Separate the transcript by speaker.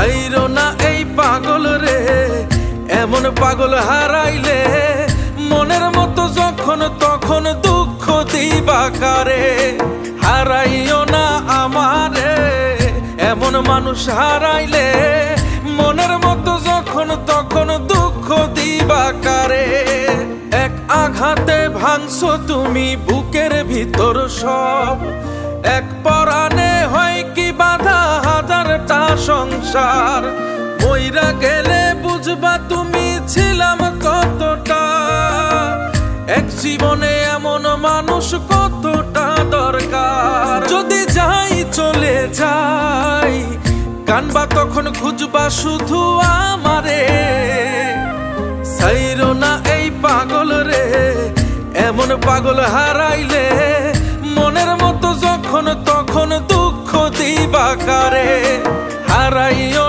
Speaker 1: সাইরো না এই পাগল রে, এমন পাগল হারাইলে মনের মতো যখন তখন দুঃখ দিবা কারে। হারাইও না আমারে, এমন মানুষ হারাইলে মনের মতো যখন তখন দুঃখ দিবা কারে। এক আঘাতে ভাঙছো তুমি বুকের ভিতর সব, এক পরাণে হয় কি বাধা হাজারটা সংসার। মইরা গেলে বুঝবা তুমি ছিলাম কতটা, এক জীবনে এমন মানুষ কতটা দরকার। যদি যাই চলে যাই কানবা তখন খুঁজবা শুধু আমারে। সাইরো না এই পাগল রে, এমন পাগল হারাইলে মনের মতো যখন তখন দুঃখ দিবা কারে। হারাইও